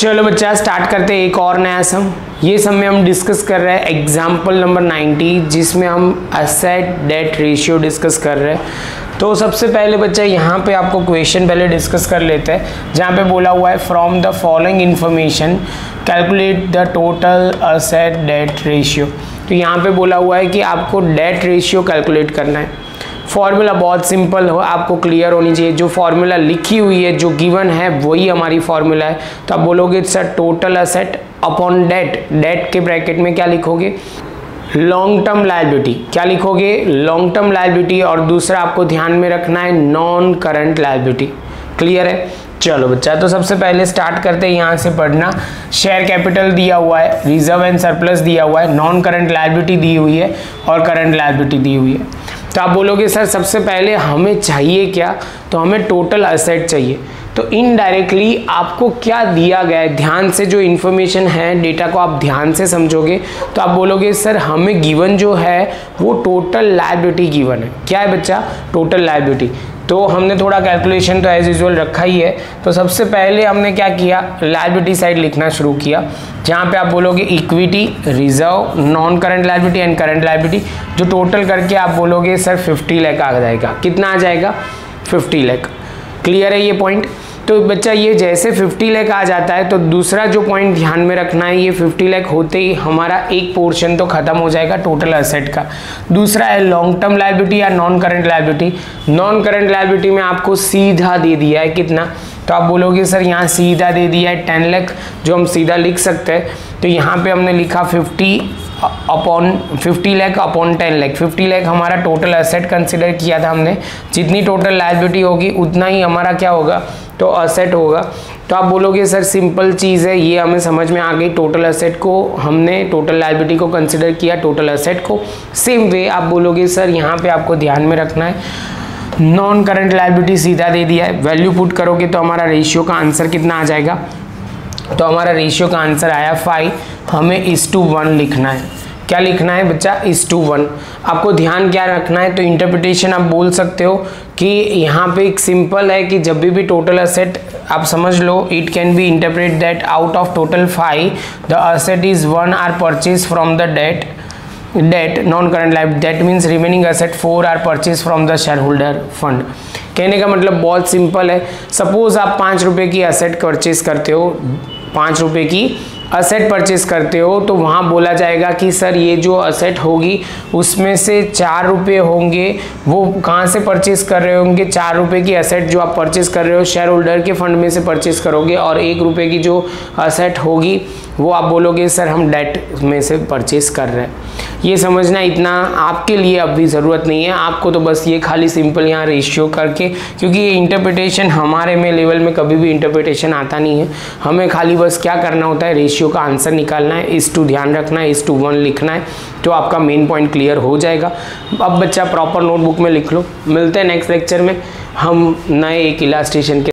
चलो बच्चा स्टार्ट करते हैं एक और नया सम। ये सम में हम डिस्कस कर रहे हैं एग्जाम्पल नंबर 90, जिसमें हम एसेट डेट रेशियो डिस्कस कर रहे हैं। तो सबसे पहले बच्चा यहाँ पे आपको क्वेश्चन पहले डिस्कस कर लेते हैं, जहाँ पे बोला हुआ है from the following information calculate the total asset debt ratio. तो यहाँ पे बोला हुआ है कि आपको डेट रेशियो कैलकुलेट करना है। फॉर्मूला बहुत सिंपल हो, आपको क्लियर होनी चाहिए। जो फॉर्मूला लिखी हुई है, जो गिवन है, वही हमारी फॉर्मूला है। तो आप बोलोगे sir total asset upon date, date के ब्रैकेट में क्या लिखोगे, लॉन्ग टर्म लायबिलिटी। क्या लिखोगे, लॉन्ग टर्म लायबिलिटी। और दूसरा आपको ध्यान में रखना है नॉन करंट लायबिलिटी। क्लियर है? चलो बच्चा, तो सबसे पहले स्टार्ट करते हैं यहाँ से पढ़ना। शेयर कैपिटल दिया हुआ है, रिजर्व एंड सरप्लस दिया हुआ है, नॉन करंट लायबिलिटी दी हुई है और करंट लायबिलिटी दी हुई है। तो आप बोलोगे सर सबसे पहले हमें चाहिए क्या, तो हमें टोटल एसेट चाहिए। तो इनडायरेक्टली आपको क्या दिया गया है, ध्यान से जो इन्फॉर्मेशन है, डेटा को आप ध्यान से समझोगे तो आप बोलोगे सर हमें गिवन जो है वो टोटल लायबिलिटी गिवन है। क्या है बच्चा, टोटल लायबिलिटी। तो हमने थोड़ा कैलकुलेशन तो एज यूजुअल रखा ही है। तो सबसे पहले हमने क्या किया, लायबिलिटी साइड लिखना शुरू किया, जहाँ पे आप बोलोगे equity, reserve, non current liability and current liability. जो टोटल करके आप बोलोगे सर 50 लाख आ जाएगा। कितना आ जाएगा, 50 लाख। क्लियर है ये पॉइंट? तो बच्चा ये जैसे 50 लाख आ जाता है, तो दूसरा जो पॉइंट ध्यान में रखना है, ये 50 लाख होते ही हमारा एक पोर्शन तो खत्म हो जाएगा टोटल एसेट का। दूसरा है लॉन्ग टर्म लायबिलिटी या non current liability. Non current liability में आपको सीधा दे दिया है कितना, तो आप बोलोगे सर यहाँ सीधा दे दिया है 10 लाख, जो हम सीधा लिख सकते हैं। तो यहाँ पे हमने लिखा 50 लाख अपॉन 10 लाख। 50 लाख हमारा टोटल एसेट कंसिडर किया था हमने। जितनी टोटल लायबिलिटी होगी उतना ही हमारा क्या होगा, तो एसेट होगा। तो आप बोलोगे सर सिंपल चीज़ है, ये हमें समझ में आ गई। टोटल एसेट को हमने टोटल लायबिलिटी को कंसिडर किया, टोटल एसेट को। सेम वे आप बोलोगे सर यहाँ पे आपको ध्यान में रखना है नॉन करंट लायबिलिटी सीधा दे दिया है। वैल्यू पुट करोगे तो हमारा रेशियो का आंसर कितना आ जाएगा, तो हमारा रेशियो का आंसर आया 5। हमें 1:1 लिखना है। क्या लिखना है बच्चा, 1:1। आपको ध्यान क्या रखना है, तो इंटरप्रिटेशन आप बोल सकते हो कि यहाँ पे एक सिंपल है कि जब भी टोटल एसेट आप समझ लो, it can be interpret that out of total 5 the asset is 1 are purchase from the debt non current liability, that means remaining asset 4 are purchase from the shareholder fund. कहने का मतलब बहुत simple है। Suppose आप 5 रुपये की asset purchase करते हो, 5 रुपये की असेट परचेज करते हो, तो वहाँ बोला जाएगा कि सर ये जो असेट होगी उसमें से 4 रुपये होंगे, वो कहाँ से परचेज कर रहे होंगे, 4 रुपये की असेट जो आप परचेज कर रहे हो शेयर होल्डर के फंड में से परचेज करोगे, और 1 रुपये की जो असेट होगी वो आप बोलोगे सर हम डेट में से परचेज कर रहे हैं। ये समझना इतना आपके लिए अभी ज़रूरत नहीं है, आपको तो बस ये खाली सिंपल यहाँ रेशियो करके, क्योंकि ये इंटरप्रिटेशन हमारे में लेवल में कभी भी इंटरप्रिटेशन आता नहीं है। हमें खाली बस क्या करना होता है, रेशियो का आंसर निकालना है, 1:2 ध्यान रखना है, 1:1 लिखना है, तो आपका मेन पॉइंट क्लियर हो जाएगा। अब बच्चा प्रॉपर नोटबुक में लिख लो। मिलते हैं नेक्स्ट लेक्चर में हम नए एक इलास्ट्रेशन के